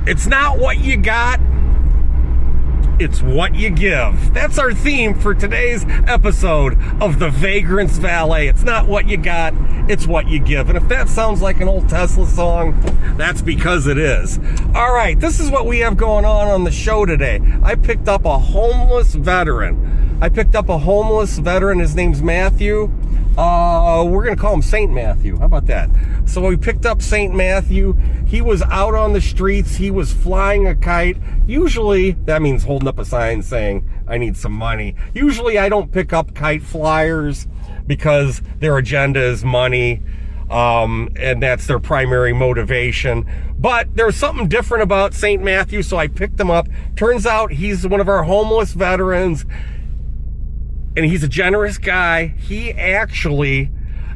It's not what you got, it's what you give. That's our theme for today's episode of the Vagrant's Valet. It's not what you got, it's what you give. And if that sounds like an old Tesla song, that's because it is. All right, this is what we have going on the show today. I picked up a homeless veteran. His name's Matthew. We're going to call him St. Matthew. How about that? So we picked up St. Matthew. He was out on the streets. He was flying a kite. Usually, that means holding up a sign saying, I need some money. Usually, I don't pick up kite flyers because their agenda is money, and that's their primary motivation. But there's something different about St. Matthew, so I picked him up. Turns out he's one of our homeless veterans, and he's a generous guy. He actually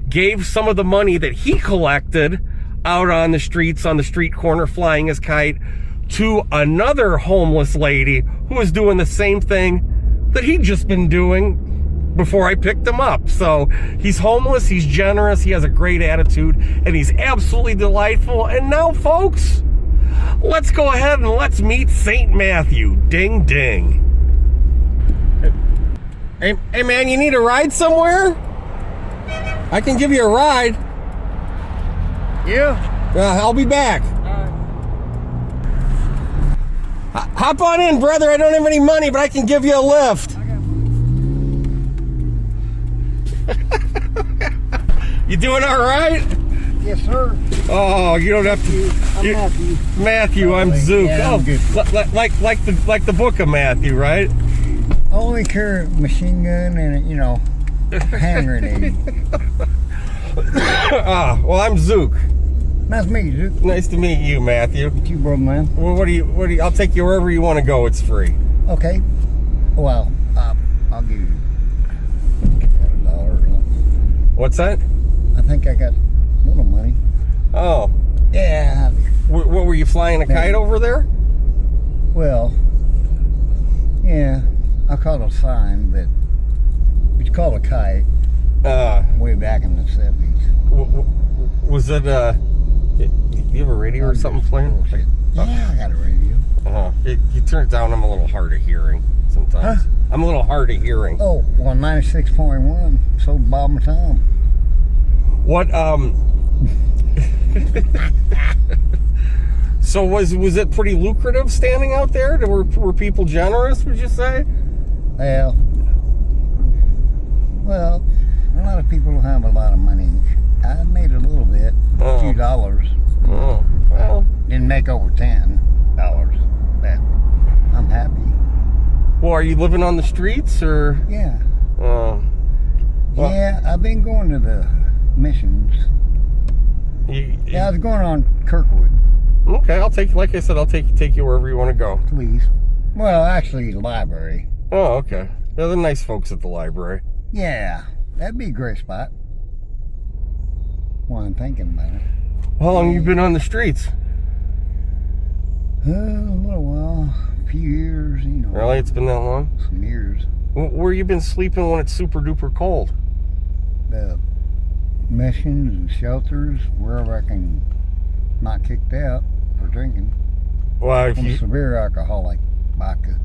gave some of the money that he collected out on the streets, on the street corner, flying his kite, to another homeless lady who was doing the same thing that he'd just been doing before I picked him up. So he's homeless, he's generous, he has a great attitude, and he's absolutely delightful. And now, folks, let's go ahead and let's meet St. Matthew. Ding, ding. Hey man, you need a ride somewhere? I can give you a ride. Yeah? I'll be back. Hop on in, brother. I don't have any money, but I can give you a lift. You doing all right? Yes, sir. Oh, you don't have to. I'm Matthew. Matthew, I'm Zook. Yeah, I'm good. Like the book of Matthew, right? I only carry a machine gun and, hand grenade. Well, I'm Zook. Nice to meet you, Zook. Nice to meet you, Matthew. Meet you, brother, man. Well, what do you? I'll take you wherever you want to go. It's free. Okay. Well, I'll give you $1 or something. What's that? I think I got a little money. Oh. Yeah. What were you flying a kite over there? Well, yeah. I call it a sign, but it's called a kite. Way back in the 70s. Was it, you have a radio or something playing? Yeah, I got a radio. You turn it down, I'm a little hard of hearing sometimes. Huh? I'm a little hard of hearing. Oh, well, 96.1, so Bob and Tom. What, so was it pretty lucrative standing out there? Were people generous, would you say? Well, a lot of people don't have a lot of money. I made a little bit, a few dollars. Oh, well. Didn't make over $10, but I'm happy. Well, are you living on the streets, or? Yeah. Well, yeah, I've been going to the missions. I was going on Kirkwood. Okay, like I said, I'll take you wherever you want to go. Please. Well, actually, the library. Oh, okay. They're the nice folks at the library. Yeah, that'd be a great spot. While I'm thinking about it. How long have you been on the streets? A little while. A few years, Really? It's been that long? Some years. Where you been sleeping when it's super duper cold? The missions and shelters, wherever I can not kicked out for drinking. Well, if I'm you... a severe alcoholic. Vodka.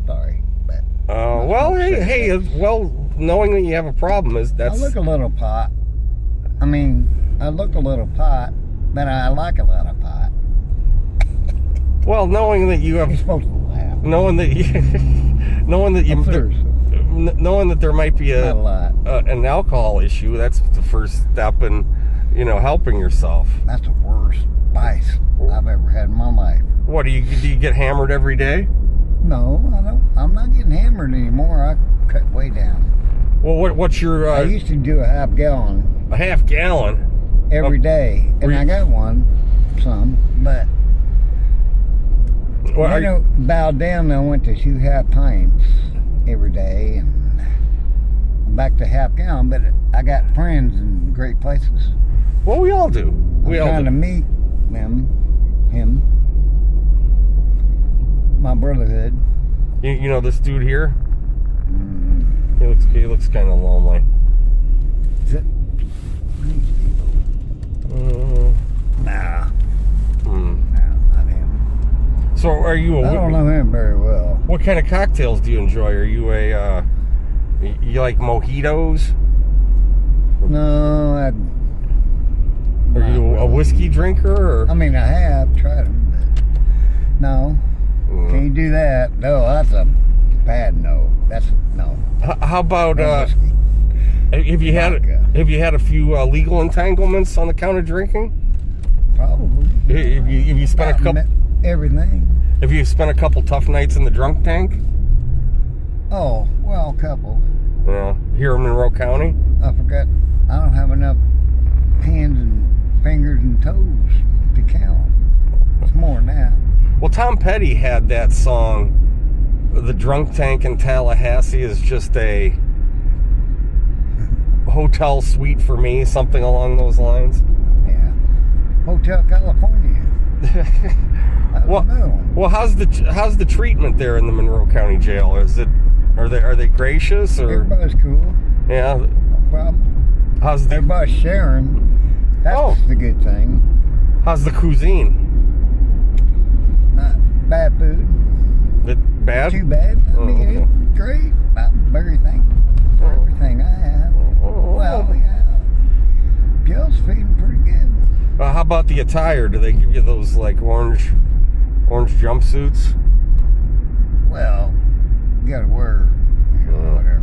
Sorry, but... well, hey, well, knowing that you have a problem that's... I look a little pot. I look a little pot, but I like a lot of pot. Well, knowing that you have... You're supposed to laugh. Knowing that there might be an alcohol issue, that's the first step in, helping yourself. That's the worst vice I've ever had in my life. What, do you get hammered every day? No, I don't. I'm not getting hammered anymore. I cut way down. Well, what's your... I used to do a half gallon. A half gallon? Every day. And I got some, but... Well, I bowed down and I went to 2 half pints every day. And I'm back to half gallon, but I got friends in great places. Well, we all do. I'm trying to meet him, my brotherhood. You know this dude here? He looks kind of lonely. Is it? Nah. Hmm. No, not him. So are you I don't know him very well. What kind of cocktails do you enjoy? Are you you like mojitos? No, Are you a whiskey drinker? Or? I mean, I have tried them, but no. Can't do that. No, that's a bad no. That's no. How about no whiskey. Have you had a few legal entanglements on account of drinking? Probably. Have you spent a couple everything? Have you spent a couple tough nights in the drunk tank? Oh, well, a couple. Yeah, here in Monroe County. I forgot. I don't have enough hands and fingers and toes to count. It's more than that. Well, Tom Petty had that song, "The Drunk Tank in Tallahassee is just a hotel suite for me," something along those lines. Yeah. Hotel California. Well, how's the treatment there in the Monroe County Jail? Are they gracious or? Everybody's cool. Yeah. No problem. Everybody's sharing. That's the good thing. How's the cuisine? Not bad food. Bad? Too bad. I mean, it's great. About everything. Everything I have. Well, yeah. Jill's feeding pretty good. How about the attire? Do they give you those like orange jumpsuits? Well, you gotta wear whatever.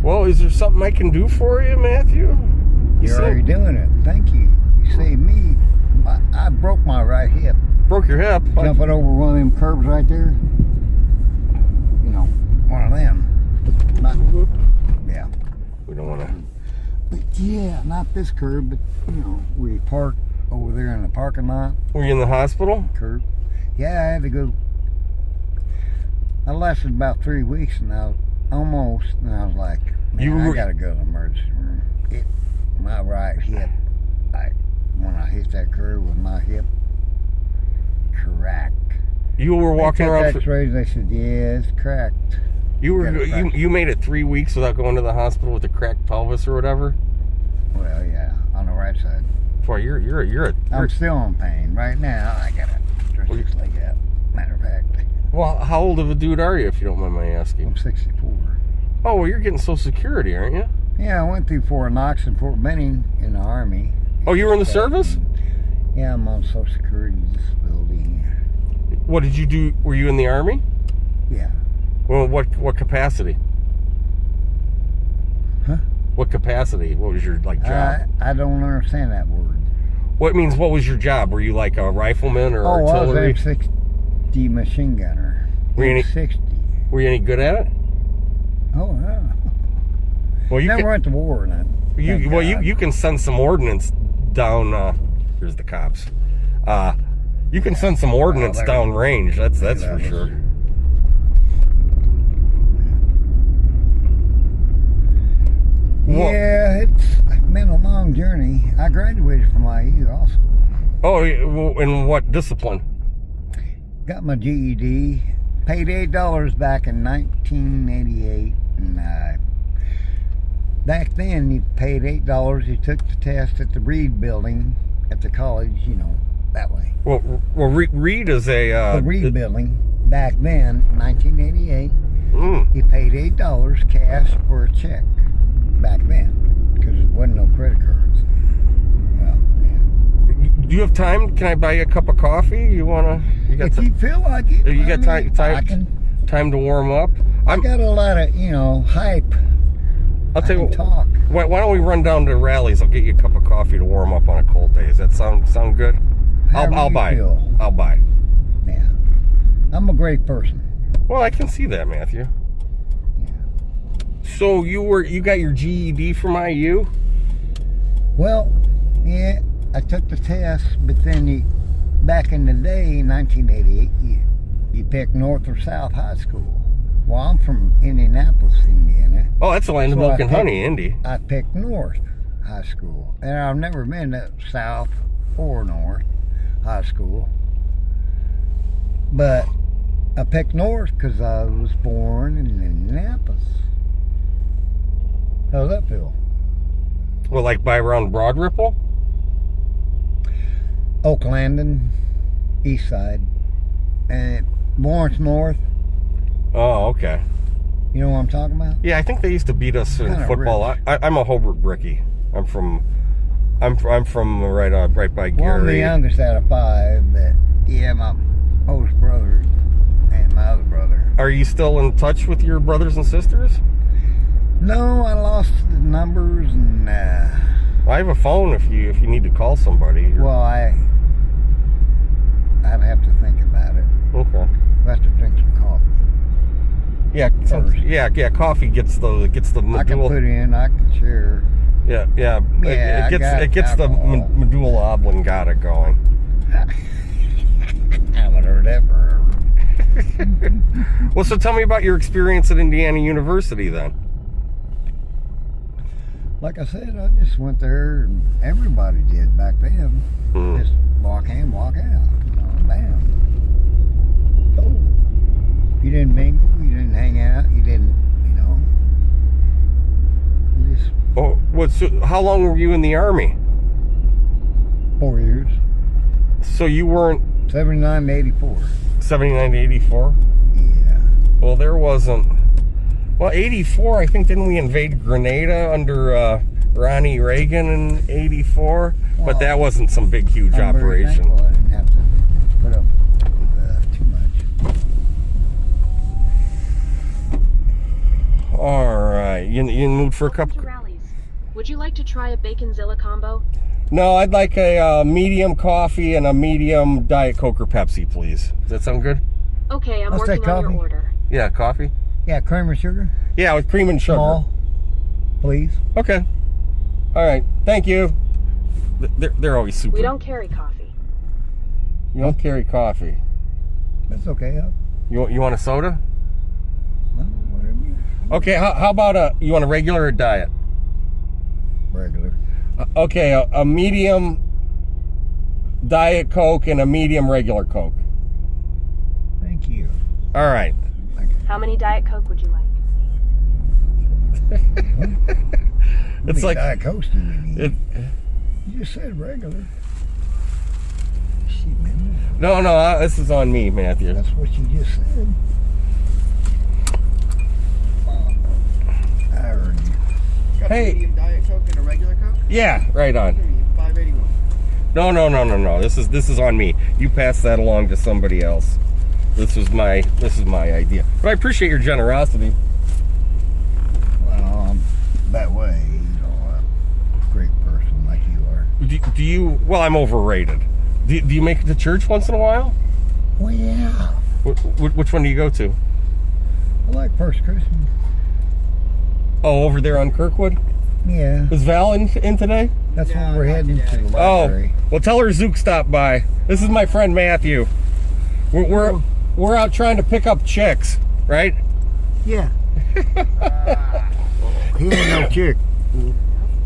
Well, is there something I can do for you, Matthew? You're already doing it. Thank you. You saved me. I broke my right hip. Broke your hip? Jumping over one of them curbs right there. You know, one of them. Yeah. We don't want to. But yeah, not this curb, but you know, we parked over there in the parking lot. Were you in the hospital? Curb. Yeah, I had to go. I lasted about 3 weeks, and I was like, man, I gotta go to the emergency room. My right hip, when I hit that curb with my hip, cracked. You were walking around. X-rays. They said, yeah, it's cracked. You made it 3 weeks without going to the hospital with a cracked pelvis or whatever. Well, yeah, on the right side. Boy, I'm still in pain right now. I gotta stretch this leg out. Matter of fact. Well, how old of a dude are you, if you don't mind my asking? I'm 64. Oh, well, you're getting Social Security, aren't you? Yeah, I went through Fort Knox and Fort Benning in the Army. Oh, you were in the service? Yeah, I'm on Social Security disability. What did you do? Were you in the Army? Yeah. Well, what capacity? Huh? What capacity? What was your job? I don't understand that word. What means? What was your job? Were you like a rifleman or artillery? I was M60 machine gunner. Were you any good at it? Oh yeah. Well, you never went to war. You can send some ordnance down. Here's the cops. You can send some ordnance down range. That's for sure. Yeah, it's been a long journey. I graduated from IU also. Oh, in what discipline? Got my GED. Paid $8 back in 1988, and back then you paid $8. You took the test at the Reed building at the college, you know, that way. Well, Reed is the Reed building back then, 1988. You paid $8 cash or a check back then because there wasn't no credit cards. Well, yeah. Do you have time? Can I buy you a cup of coffee? You if you feel like it. You got time to warm up? I got a lot of, hype. I'll tell you talk. Why don't we run down to Rally's? I'll get you a cup of coffee to warm up on a cold day. Does that sound good? I'll buy. I'll buy. Yeah. I'm a great person. Well, I can see that, Matthew. Yeah. So you got your GED from IU? Well, yeah, I took the test, but then back in the day, 1988, you picked North or South high school. Well, I'm from Indianapolis, Indiana. Oh, that's the land of milk and honey, Indy. I picked North High School, and I've never been to South or North High School. But I picked North because I was born in Indianapolis. How's that feel? Well, like by around Broad Ripple? Oak Landing, east side. And Lawrence North. Oh, okay. You know what I'm talking about? Yeah, I think they used to beat us in Kinda football. I'm a Hobart Bricky. I'm from right by Gary. Well, I'm the youngest out of 5, but yeah, my oldest brother and my other brother. Are you still in touch with your brothers and sisters? No, I lost the numbers and I have a phone if you need to call somebody. well, I'd have to think about it. Okay. I have to drink some coffee. Yeah, yeah. Coffee gets the I can medulla. put in, I can share. Yeah. Yeah, It gets the alcohol. medulla oblongata going. I haven't heard that forever. Well, so tell me about your experience at Indiana University then. Like I said, I just went there, and everybody did back then. Just walk in, walk out. You know, bam. Oh. You didn't mingle, you didn't hang out, you didn't, you know. You just Oh, how long were you in the Army? 4 years. So you weren't 79 to 84. 79 to 84? Yeah. Well, there wasn't. Well, 84, I think, didn't we invade Grenada under Ronnie Reagan in 84? But Well, that wasn't some big, huge I'm very operation. thankful I didn't have to put up with too much. All right. You in the mood for a cup? Welcome to Rallies. Would you like to try a Baconzilla combo? No, I'd like a medium coffee and a medium Diet Coke or Pepsi, please. Does that sound good? Okay, I'm I'll take working on your coffee. order. Yeah, coffee? Yeah, cream and sugar. Yeah, with cream and sugar. Small, please. Okay. All right. Thank you. They're always super. We don't carry coffee. You don't carry coffee. That's okay. You want a soda? Well, whatever you Okay. How about you want a regular or diet? regular. Okay, a medium Diet Coke and a medium regular Coke. Thank you. All right. How many Diet Coke would you like? It's like Diet Coke do we need? it. You just said regular. Shit, man. No, this is on me, Matthew. That's what you just said. I heard you. Got Hey. a medium Diet Coke and a regular Coke? Yeah, right on. $5.81. No. This is on me. You pass that along to somebody else. This is my idea. But I appreciate your generosity. Well, I'm that way, you know, a great person like you are. Do you? Well, I'm overrated. Do you make it to church once in a while? Well, yeah. Which one do you go to? I like First Christian. Oh, over there on Kirkwood. Yeah. Is Val in today? That's No, when we're not heading to today. the library. Oh, well, tell her Zook stopped by. This is my friend Matthew. We're out trying to pick up chicks, right? Yeah. He ain't no chick.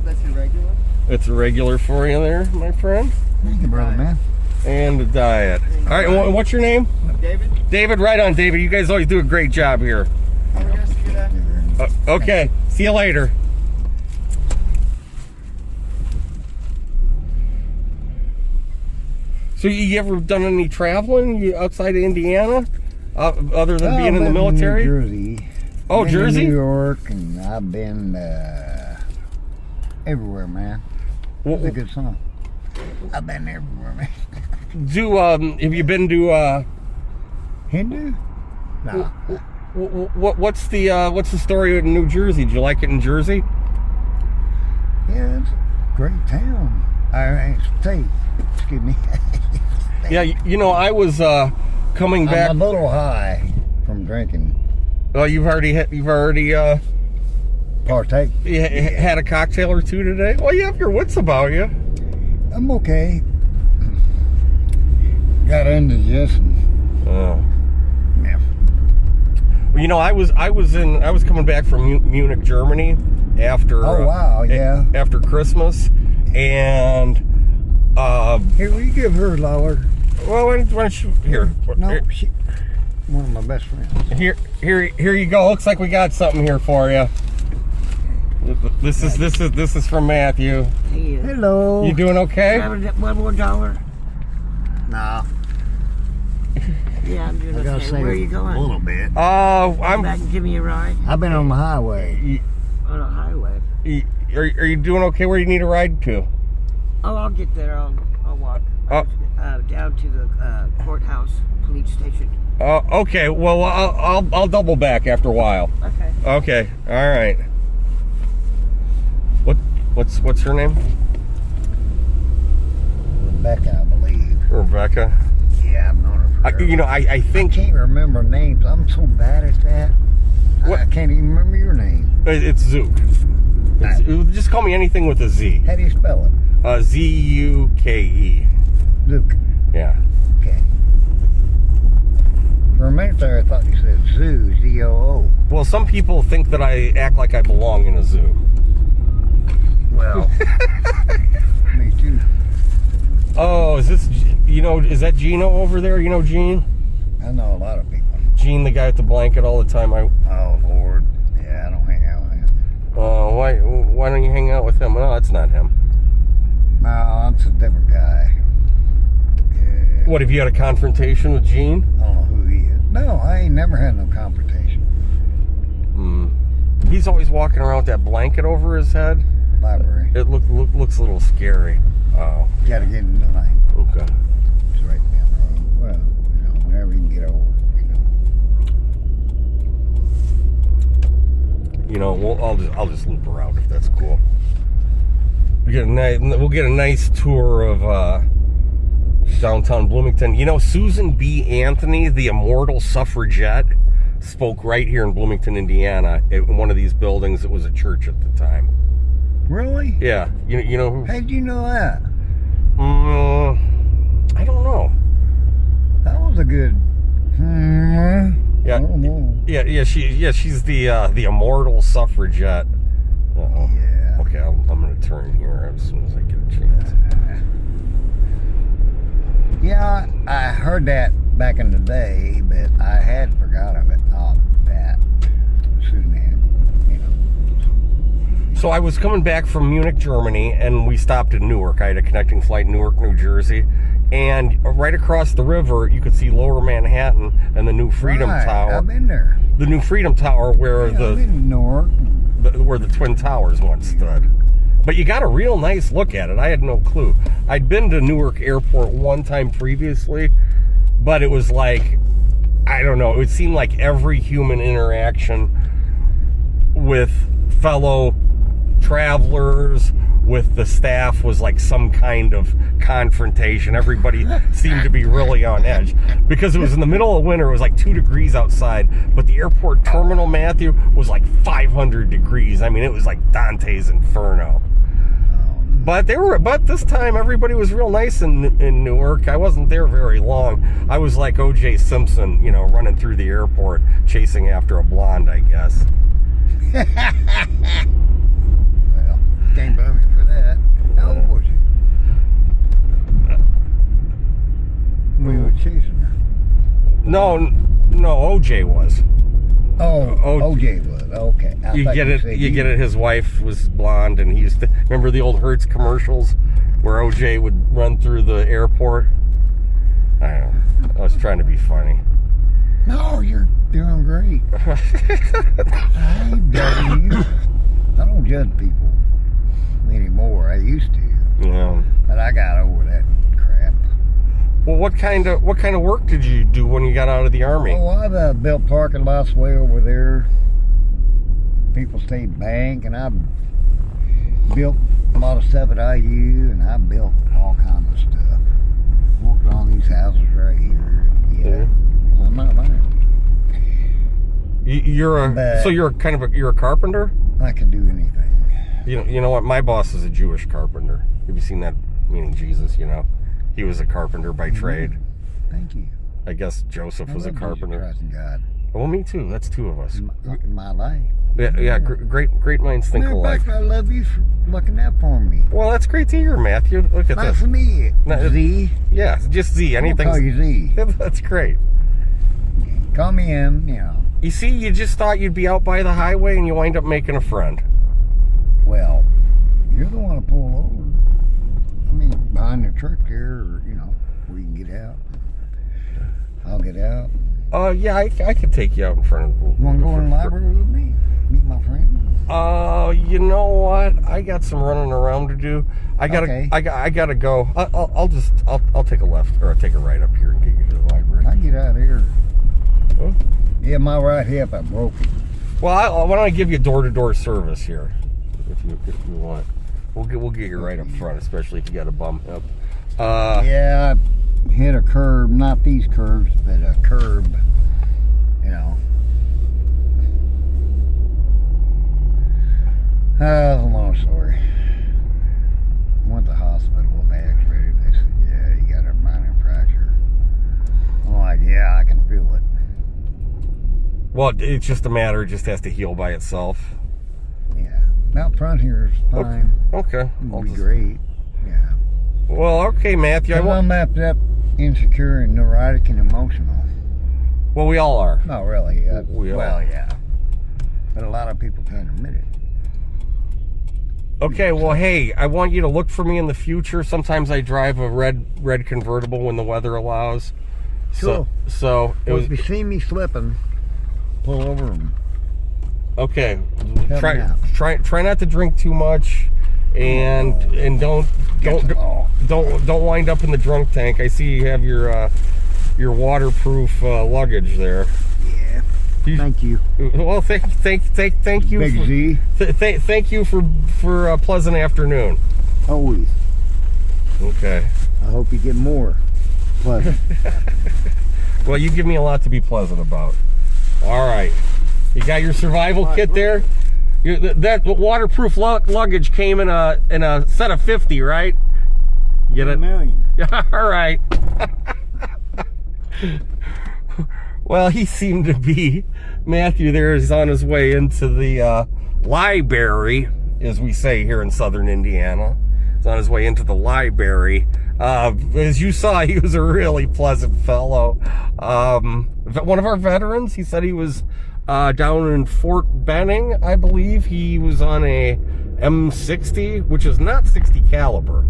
That's your regular? It's a regular for you there, my friend. Thank you, brother, man. And a diet. All right, and what's your name? David? David, right on, David. You guys always do a great job here. How many guys do that? Okay, see you later. So you ever done any traveling outside of Indiana, other than being in the military? New Jersey. Oh, Been to Jersey? New York, and I've been everywhere, man. It's a good song. I've been everywhere, man. Have you been to? Hindu? No. What's the story in New Jersey? Did you like it in Jersey? Yeah, it's a great town. State. Excuse me. Yeah, I was coming back. I'm a little high from drinking. Well, you've already Partake. had a cocktail or two today. Well, you have your wits about you. I'm okay. Got indigestion. Oh. Yeah. Well, I was coming back from Munich, Germany after. Oh, wow, yeah. After Christmas, and Here, will you give her a dollar? well, why don't you here? No, she, one of my best friends. Here you go. Looks like we got something here for you. This is from Matthew. Hello. You doing okay? One more dollar. No. Yeah, I'm doing I gotta okay. say Where are you going? a little bit. Come I'm. back and give me a ride I've been on the highway. on a highway. Are you doing okay? Where do you need a ride to? Oh, I'll get there. I'll walk down to the courthouse, police station. Okay. Well, I'll double back after a while. Okay. Okay. All right. What's her name? Rebecca, I believe. Rebecca. Yeah, I've known her forever. I I think can't remember names. I'm so bad at that. What? I can't even remember your name. it's Zook. Just call me anything with a Z. How do you spell it? Zuke. Luke. Yeah. Okay. For a minute there, I thought you said zoo, Z-O-O. Well, some people think that I act like I belong in a zoo. Well, me too. Oh, is that Gino over there? You know Gene? I know a lot of people. Gene, the guy with the blanket all the time. Oh, Lord. Yeah, I don't hang out with him. Why don't you hang out with him? No, that's not him. No, that's a different guy. Yeah. What, have you had a confrontation with Gene? I don't know who he is. No, I ain't never had no confrontation. He's always walking around with that blanket over his head. Library. It looks a little scary. Oh, Gotta get in the line. okay. It's right down the road. Well, whenever you can get over, I'll just loop around if that's cool. We'll get a nice tour of downtown Bloomington. Susan B. Anthony, the immortal suffragette, spoke right here in Bloomington, Indiana, in one of these buildings. It was a church at the time. Really? Yeah. You know who? How'd you know that? I don't know. That was a good. Yeah. I don't know. Yeah. She's the immortal suffragette. Uh-oh. Yeah. Okay, I'm gonna turn here as soon as I get a chance. Yeah, I heard that back in the day, but I had forgot of it. Oh, that. Susan, So I was coming back from Munich, Germany, and we stopped in Newark. I had a connecting flight in Newark, New Jersey. And right across the river, you could see Lower Manhattan and the new Freedom right, Tower. I've been there. The new Freedom Tower where I've been in Newark. where the Twin Towers once stood. But you got a real nice look at it. I had no clue. I'd been to Newark Airport one time previously, but it was like, I don't know, it would seem like every human interaction with fellow travelers, with the staff, was like some kind of confrontation. Everybody seemed to be really on edge because it was in the middle of winter. It was like 2 degrees outside, but the airport terminal, Matthew, was like 500 degrees. I mean, it was like Dante's Inferno. But this time everybody was real nice in Newark. I wasn't there very long. I was like O.J. Simpson, running through the airport chasing after a blonde, I guess. Well, can't blame me for that. How old was you? We were chasing her. No, O.J. was. Oh, OJ was. Okay. You get it. His wife was blonde, and he used to remember the old Hertz commercials where OJ would run through the airport. I don't know. I was trying to be funny. No, you're doing great. I ain't judging you. I don't judge people anymore. I used to, Yeah. but I got over that crap. Well, what kind of work did you do when you got out of the Army? Oh, I've built parking lots way over there. People State Bank, and I built a lot of stuff at IU, and I built all kinds of stuff. Worked on these houses right here. Yeah, I'm not lying. You're a carpenter? I can do anything. You know what? My boss is a Jewish carpenter. Have you seen that? Meaning Jesus, he was a carpenter by trade. Thank you. I guess Joseph was a carpenter. Trusting God. Well, me too. That's 2 of us. My life. Yeah. Great minds think Matter of alike. fact, I love you for looking out for me. Well, that's great to hear, Matthew. Look at Not this. for me. No, Z. Yeah, just Z. I'll Anything. call you Z. That's great. Call me M. You see, you just thought you'd be out by the highway, and you wind up making a friend. Well, you're the one to pull over. I mean, behind the truck there, We can get out. I'll get out. Yeah, I could take you out in front of the. You want to go in the library with me? Meet my friend? You know what? I got some running around to do. I gotta go. I'll take a left or I'll take a right up here and get you to the library. I can get out of here. Huh? Yeah, my right hip, I broke it. Well, why don't I give you door-to-door service here, if you want. We'll get you right up front, especially if you got a bum hip. Yeah, I hit a curb, not these curves, but a curb, you know. That's a long story. Went to the hospital with the x-ray. They said, yeah, you got a minor fracture. I'm like, yeah, I can feel it. Well, it's just a matter. It just has to heal by itself. Yeah. Out front here is fine. Okay. It'll be great. Yeah. Well, okay, Matthew. I'm mapped up, insecure, and neurotic and emotional. Well, we all are. Not really. Well, yeah. But a lot of people can't admit it. Okay, well, hey, I want you to look for me in the future. Sometimes I drive a red convertible when the weather allows. Cool. So If you see me slipping, pull over them. Okay. Help me Try not to drink too much, and don't wind up in the drunk tank. I see you have your waterproof luggage there. Yeah. Thank you. Well, thank you. Big Z. Thank you for a pleasant afternoon. Always. Okay. I hope you get more pleasant. Well, you give me a lot to be pleasant about. All right. You got your survival kit there? That waterproof luggage came in a set of 50, right? Get it? $1 million. All right. Well, he seemed to be, Matthew there is on his way into the library, as we say here in southern Indiana. He's on his way into the library. As you saw, he was a really pleasant fellow. One of our veterans, he said he was down in Fort Benning, I believe. He was on a M60, which is not 60 caliber.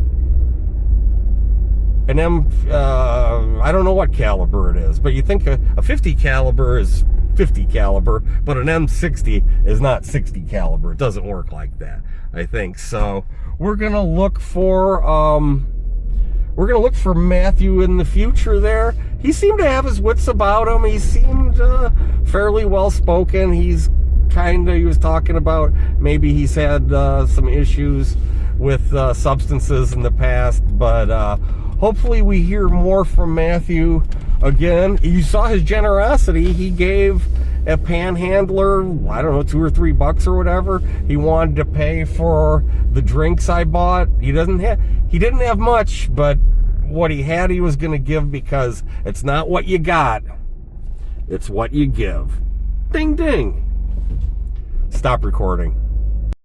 An I don't know what caliber it is, but you think a 50 caliber is 50 caliber, but an M60 is not 60 caliber. It doesn't work like that, I think. So we're gonna look for Matthew in the future there. He seemed to have his wits about him. He seemed fairly well spoken. He was talking about maybe he's had some issues with substances in the past, but hopefully we hear more from Matthew again. You saw his generosity. He gave a panhandler, I don't know, $2 or $3 or whatever. He wanted to pay for the drinks I bought. He didn't have much, but what he had he was going to give, because it's not what you got, it's what you give. Ding ding. Stop recording.